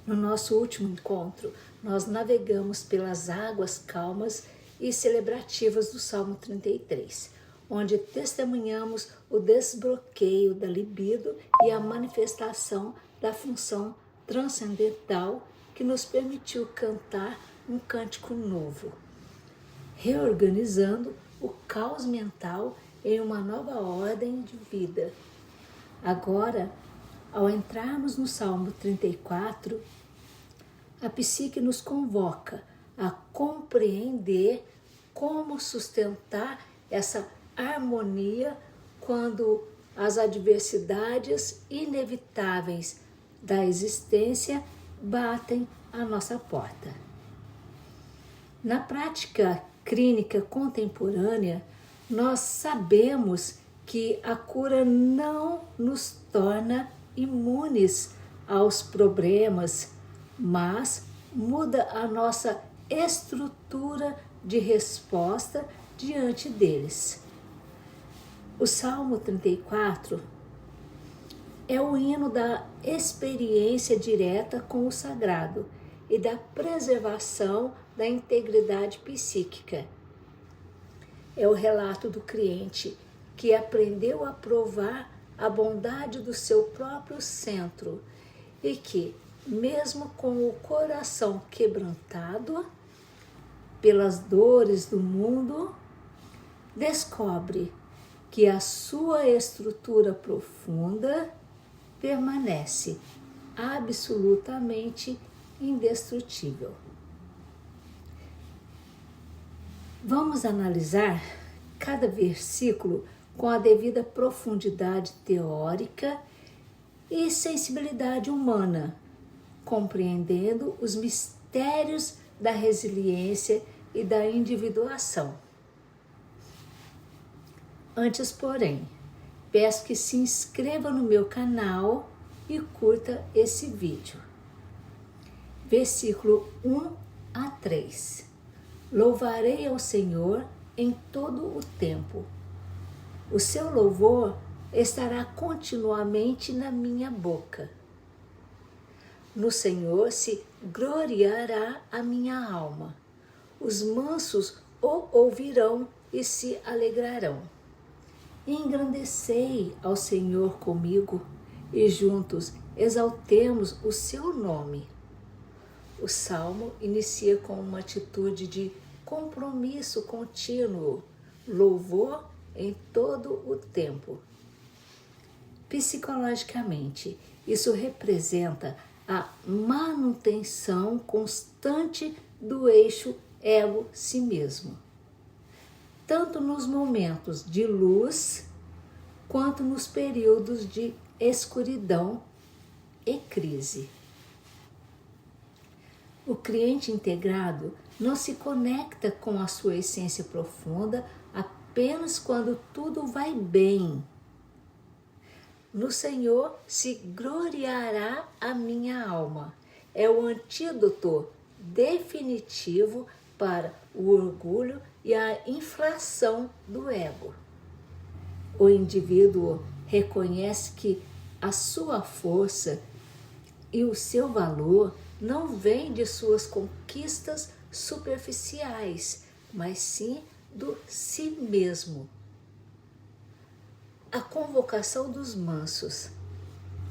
No nosso último encontro, nós navegamos pelas águas calmas e celebrativas do Salmo 33, onde testemunhamos o desbloqueio da libido e a manifestação da função transcendental que nos permitiu cantar um cântico novo, reorganizando o caos mental em uma nova ordem de vida. Agora, ao entrarmos no Salmo 34, a psique nos convoca a compreender como sustentar essa harmonia quando as adversidades inevitáveis da existência batem à nossa porta. Na prática clínica contemporânea, nós sabemos que a cura não nos torna imunes aos problemas, mas muda a nossa estrutura de resposta diante deles. O Salmo 34 é o hino da experiência direta com o sagrado e da preservação da integridade psíquica. É o relato do cliente que aprendeu a provar a bondade do seu próprio centro e que, mesmo com o coração quebrantado pelas dores do mundo, descobre que a sua estrutura profunda permanece absolutamente indestrutível. Vamos analisar cada versículo com a devida profundidade teórica e sensibilidade humana, compreendendo os mistérios da resiliência e da individuação. Antes, porém, peço que se inscreva no meu canal e curta esse vídeo. Versículo 1 a 3. Louvarei ao Senhor em todo o tempo. O seu louvor estará continuamente na minha boca. No Senhor se gloriará a minha alma. Os mansos o ouvirão e se alegrarão. Engrandecei ao Senhor comigo e juntos exaltemos o seu nome. O Salmo inicia com uma atitude de compromisso contínuo, louvor em todo o tempo. Psicologicamente, isso representa a manutenção constante do eixo ego-si mesmo, tanto nos momentos de luz quanto nos períodos de escuridão e crise. O cliente integrado não se conecta com a sua essência profunda apenas quando tudo vai bem. No Senhor se gloriará a minha alma. É o antídoto definitivo para o orgulho e a inflação do ego. O indivíduo reconhece que a sua força e o seu valor não vem de suas conquistas superficiais, mas sim do si mesmo. A convocação dos mansos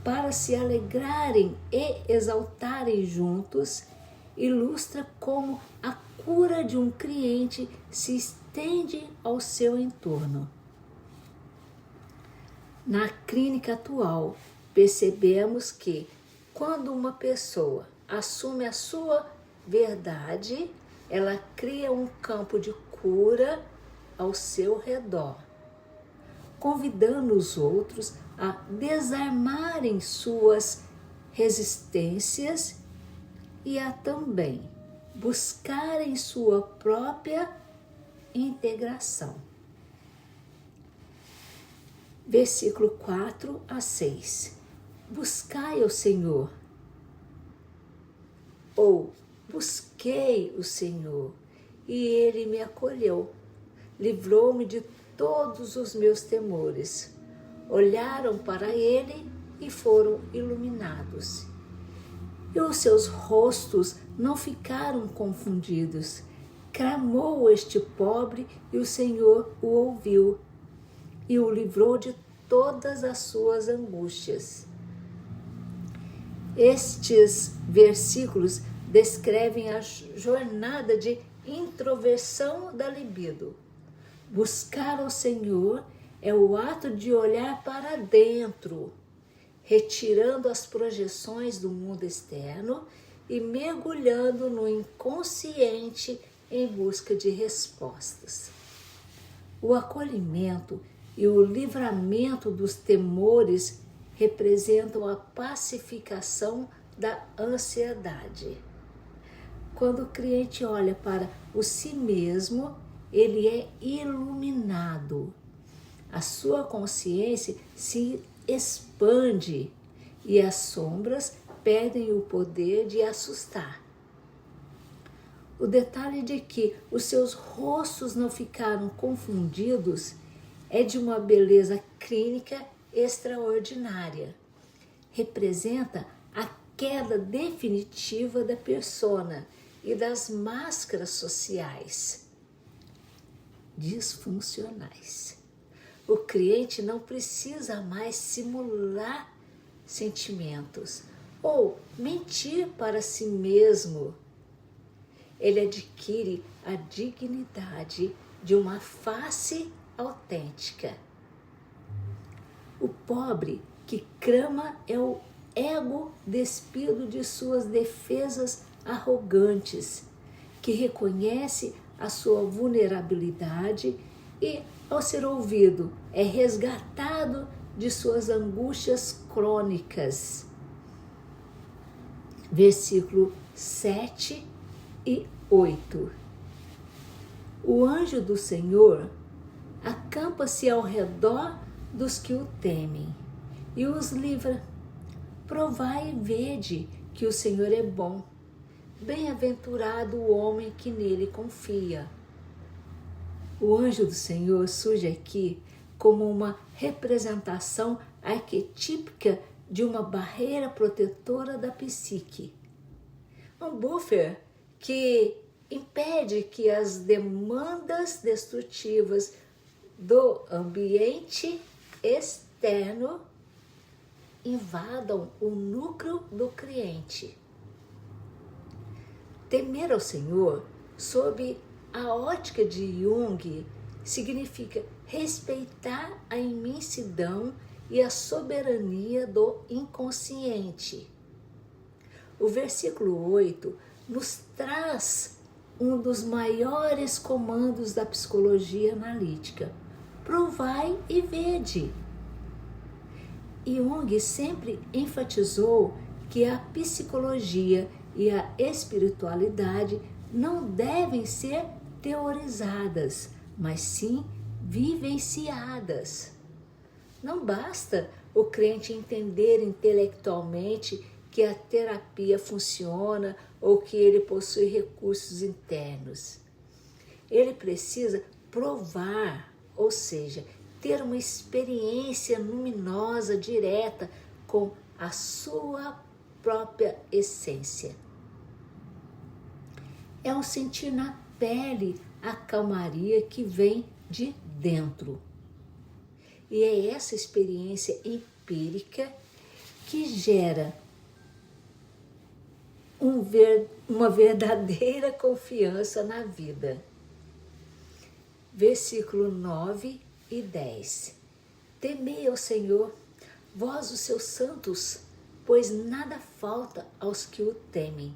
para se alegrarem e exaltarem juntos ilustra como a cura de um cliente se estende ao seu entorno. Na clínica atual, percebemos que quando uma pessoa assume a sua verdade, ela cria um campo de cura ao seu redor, convidando os outros a desarmarem suas resistências e a também buscarem sua própria integração. Versículo 4 a 6. Buscai o Senhor, ou busquei o Senhor, e Ele me acolheu, livrou-me de todos os meus temores. Olharam para Ele e foram iluminados. e os seus rostos não ficaram confundidos. Clamou este pobre e o Senhor o ouviu e o livrou de todas as suas angústias. Estes versículos descrevem a jornada de introversão da libido. Buscar o Senhor é o ato de olhar para dentro, retirando as projeções do mundo externo e mergulhando no inconsciente em busca de respostas. O acolhimento e o livramento dos temores representam a pacificação da ansiedade. Quando o cliente olha para o si mesmo, ele é iluminado. A sua consciência se expande e as sombras perdem o poder de assustar. O detalhe de que os seus rostos não ficaram confundidos é de uma beleza clínica extraordinária. Representa a queda definitiva da persona e das máscaras sociais disfuncionais. O cliente não precisa mais simular sentimentos ou mentir para si mesmo. Ele adquire a dignidade de uma face autêntica. O pobre que clama é o ego despido de suas defesas arrogantes, que reconhece a sua vulnerabilidade e, ao ser ouvido, é resgatado de suas angústias crônicas. Versículo 7 e 8. O anjo do Senhor acampa-se ao redor dos que o temem e os livra. Provai e vede que o Senhor é bom. Bem-aventurado o homem que nele confia. O anjo do Senhor surge aqui como uma representação arquetípica de uma barreira protetora da psique. Um buffer que impede que as demandas destrutivas do ambiente externo invadam o núcleo do cliente. Temer ao Senhor, sob a ótica de Jung, significa respeitar a imensidão e a soberania do inconsciente. O versículo 8 nos traz um dos maiores comandos da psicologia analítica. Provai e vede. Jung sempre enfatizou que a psicologia e a espiritualidade não devem ser teorizadas, mas sim vivenciadas. Não basta o cliente entender intelectualmente que a terapia funciona ou que ele possui recursos internos. Ele precisa provar, ou seja, ter uma experiência luminosa direta com a sua própria essência. É o sentir na pele a calmaria que vem de dentro. E é essa experiência empírica que gera uma verdadeira confiança na vida. Versículo 9 e 10. Temei ao Senhor, vós os seus santos, pois nada falta aos que o temem.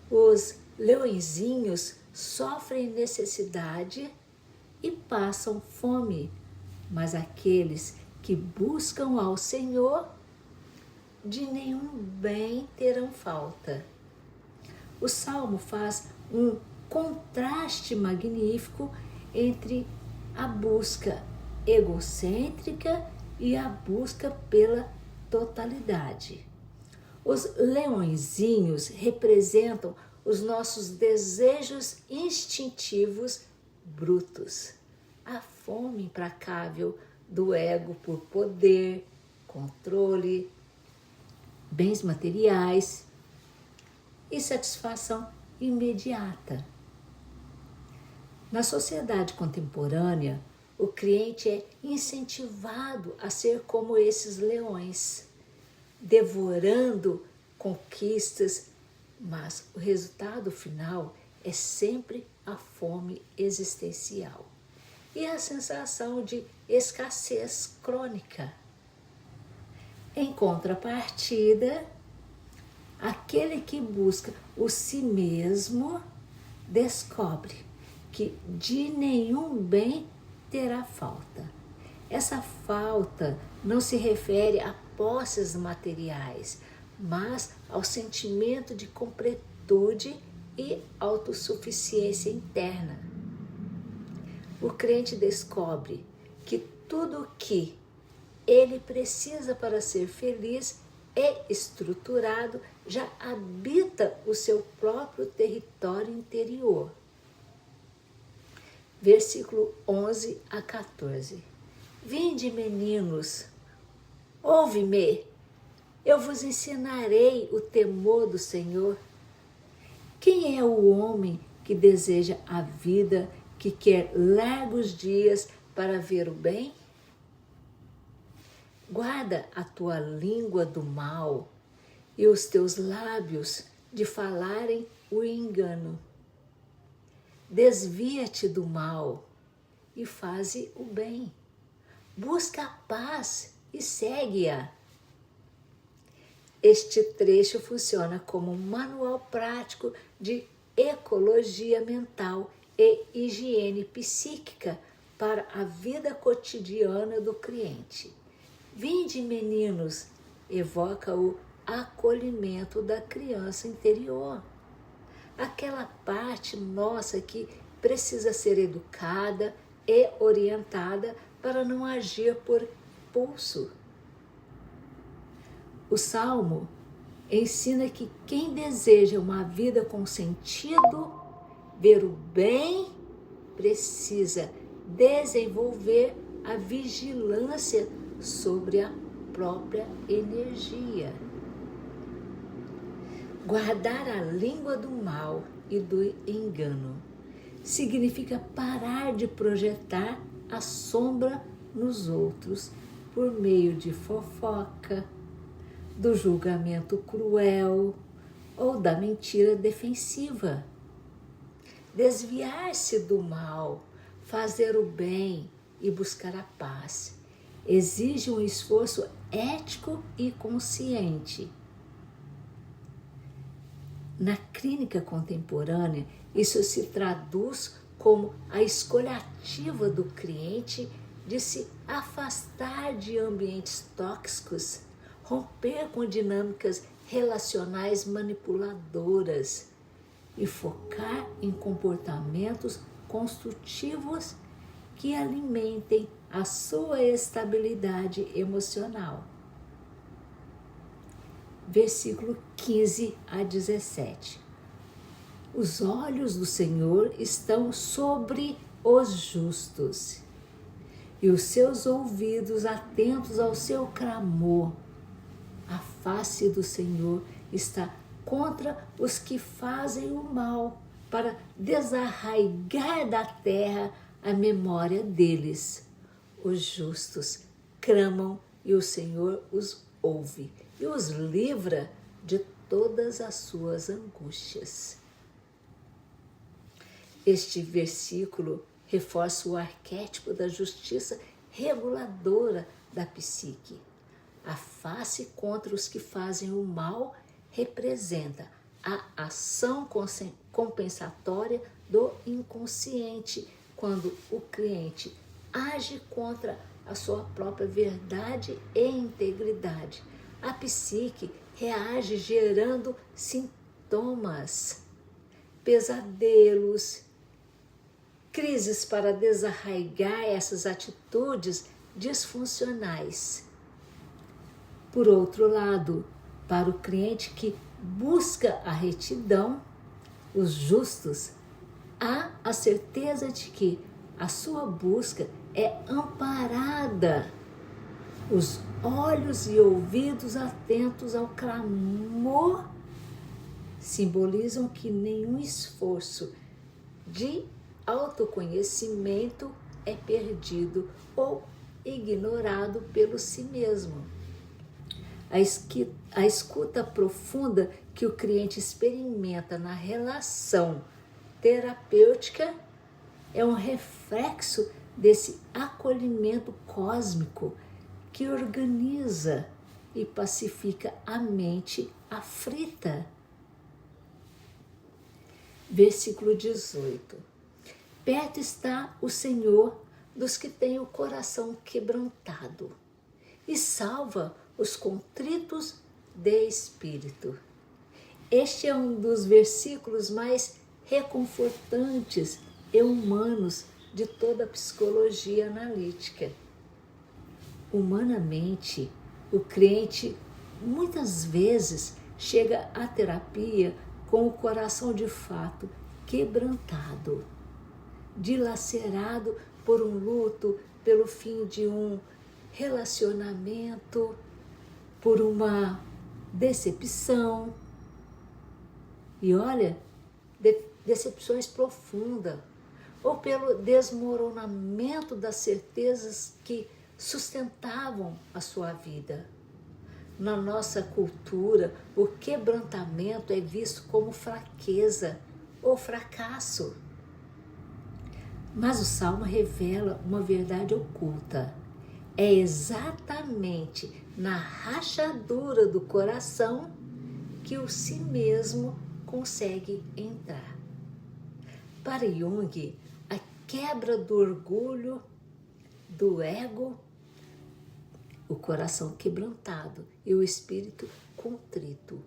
Os leõezinhos sofrem necessidade e passam fome, mas aqueles que buscam ao Senhor, de nenhum bem terão falta. O Salmo faz um contraste magnífico entre a busca egocêntrica e a busca pela totalidade. Os leõezinhos representam os nossos desejos instintivos brutos, a fome implacável do ego por poder, controle, bens materiais, e satisfação imediata. Na sociedade contemporânea, o cliente é incentivado a ser como esses leões, devorando conquistas, mas o resultado final é sempre a fome existencial e a sensação de escassez crônica. Em contrapartida, aquele que busca o si mesmo descobre que de nenhum bem terá falta. Essa falta não se refere a posses materiais, mas ao sentimento de completude e autossuficiência interna. O crente descobre que tudo o que ele precisa para ser feliz é estruturado, já habita o seu próprio território interior. Versículo 11 a 14. Vinde, meninos, ouve-me, eu vos ensinarei o temor do Senhor. Quem é o homem que deseja a vida, que quer largos dias para ver o bem? Guarda a tua língua do mal e os teus lábios de falarem o engano. Desvia-te do mal e faze o bem. Busca a paz e segue-a. Este trecho funciona como um manual prático de ecologia mental e higiene psíquica para a vida cotidiana do cliente. Vinde, meninos, evoca o acolhimento da criança interior. Aquela parte nossa que precisa ser educada e orientada para não agir por impulso. O Salmo ensina que quem deseja uma vida com sentido, ver o bem, precisa desenvolver a vigilância sobre a própria energia. Guardar a língua do mal e do engano significa parar de projetar a sombra nos outros por meio de fofoca, do julgamento cruel ou da mentira defensiva. Desviar-se do mal, fazer o bem e buscar a paz exige um esforço ético e consciente. Na clínica contemporânea, isso se traduz como a escolha ativa do cliente de se afastar de ambientes tóxicos, romper com dinâmicas relacionais manipuladoras e focar em comportamentos construtivos que alimentem a sua estabilidade emocional. Versículo 15 a 17. Os olhos do Senhor estão sobre os justos, e os seus ouvidos atentos ao seu clamor. A face do Senhor está contra os que fazem o mal, para desarraigar da terra a memória deles. Os justos clamam e o Senhor os ouve e os livra de todas as suas angústias. Este versículo reforça o arquétipo da justiça reguladora da psique. A face contra os que fazem o mal representa a ação compensatória do inconsciente, quando o cliente age contra a sua própria verdade e integridade. A psique reage gerando sintomas, pesadelos, crises para desarraigar essas atitudes disfuncionais. Por outro lado, para o cliente que busca a retidão, os justos, há a certeza de que a sua busca é amparada. Os olhos e ouvidos atentos ao clamor simbolizam que nenhum esforço de autoconhecimento é perdido ou ignorado pelo si mesmo. A escuta profunda que o cliente experimenta na relação terapêutica é um reflexo desse acolhimento cósmico que organiza e pacifica a mente aflita. Versículo 18. Perto está o Senhor dos que têm o coração quebrantado e salva os contritos de espírito. Este é um dos versículos mais reconfortantes e humanos de toda a psicologia analítica. Humanamente, o crente muitas vezes chega à terapia com o coração de fato quebrantado, dilacerado por um luto, pelo fim de um relacionamento, por uma decepção. E olha, decepções profundas, ou pelo desmoronamento das certezas que sustentavam a sua vida. Na nossa cultura, o quebrantamento é visto como fraqueza ou fracasso. Mas o Salmo revela uma verdade oculta. É exatamente na rachadura do coração que o si mesmo consegue entrar. Para Jung, a quebra do orgulho, do ego, o coração quebrantado e o espírito contrito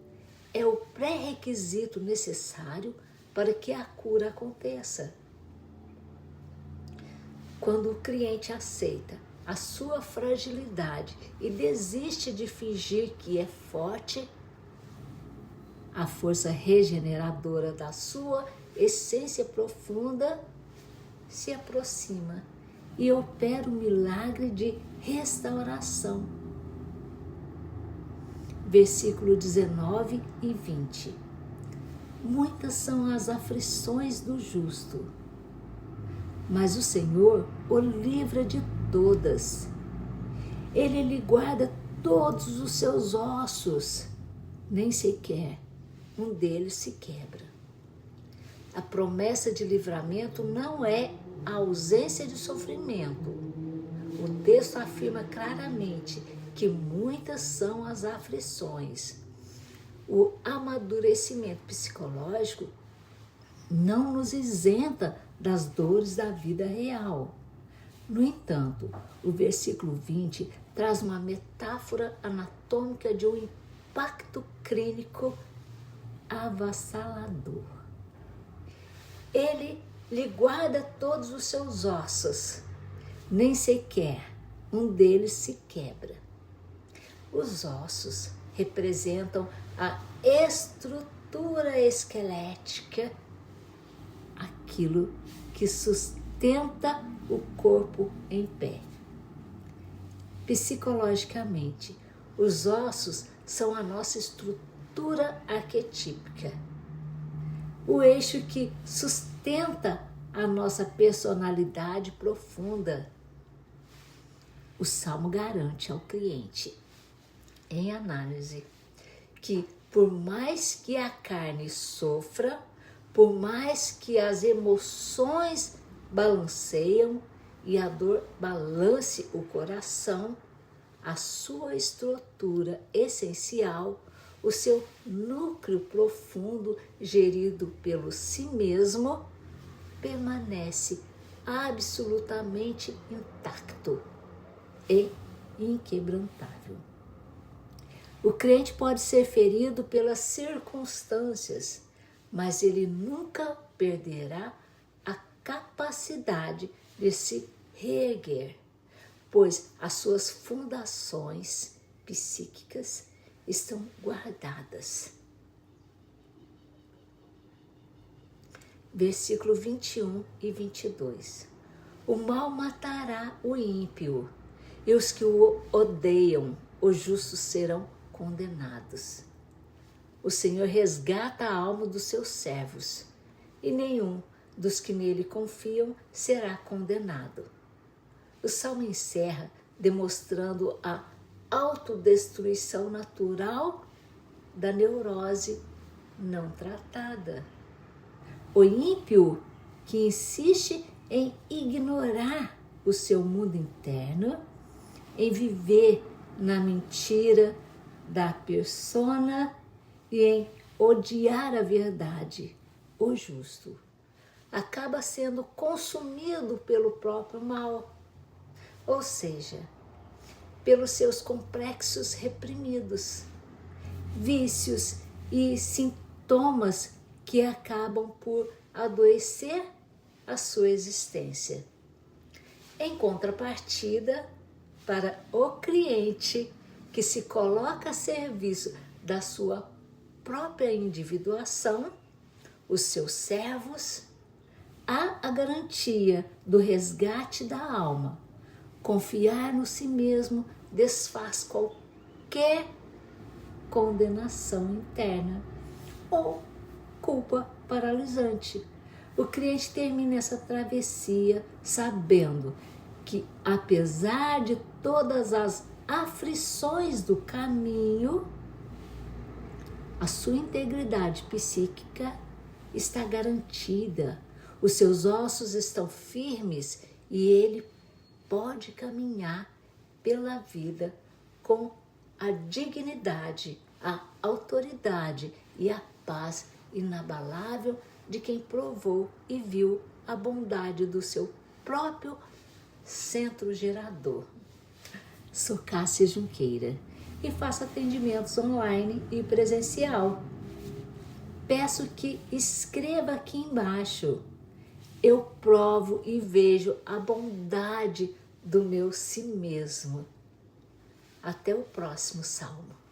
é o pré-requisito necessário para que a cura aconteça. Quando o cliente aceita a sua fragilidade e desiste de fingir que é forte, a força regeneradora da sua essência profunda se aproxima e opera o milagre de restauração. Versículo 19 e 20. Muitas são as aflições do justo, mas o Senhor o livra de todas. Ele lhe guarda todos os seus ossos, nem sequer um deles se quebra. A promessa de livramento não é a ausência de sofrimento. O texto afirma claramente que muitas são as aflições. O amadurecimento psicológico não nos isenta das dores da vida real. No entanto, o versículo 20 traz uma metáfora anatômica de um impacto clínico avassalador. Ele lhe guarda todos os seus ossos, nem sequer um deles se quebra. Os ossos representam a estrutura esquelética, aquilo que sustenta o corpo em pé. Psicologicamente, os ossos são a nossa estrutura arquetípica, o eixo que sustenta a nossa personalidade profunda. O Salmo garante ao cliente, em análise, que por mais que a carne sofra, por mais que as emoções balanceiam e a dor balance o coração, a sua estrutura essencial, o seu núcleo profundo, gerido pelo si mesmo, permanece absolutamente intacto e inquebrantável. O crente pode ser ferido pelas circunstâncias, mas ele nunca perderá a capacidade de se reerguer, pois as suas fundações psíquicas estão guardadas. Versículo 21 e 22. O mal matará o ímpio, e os que o odeiam, os justos serão condenados. O Senhor resgata a alma dos seus servos, e nenhum dos que nele confiam será condenado. O Salmo encerra demonstrando a autodestruição natural da neurose não tratada. O ímpio que insiste em ignorar o seu mundo interno, em viver na mentira da persona e em odiar a verdade, o justo, acaba sendo consumido pelo próprio mal, ou seja, pelos seus complexos reprimidos, vícios e sintomas que acabam por adoecer a sua existência. Em contrapartida, para o cliente que se coloca a serviço da sua própria individuação, os seus servos, há a garantia do resgate da alma. Confiar no si mesmo desfaz qualquer condenação interna ou culpa paralisante. O cliente termina essa travessia sabendo que, apesar de todas as aflições do caminho, a sua integridade psíquica está garantida, os seus ossos estão firmes e ele pode caminhar pela vida com a dignidade, a autoridade e a paz inabalável de quem provou e viu a bondade do seu próprio centro gerador. Sou Cássia Junqueira e faço atendimentos online e presencial. Peço que escreva aqui embaixo. Eu provo e vejo a bondade do meu si mesmo. Até o próximo salmo.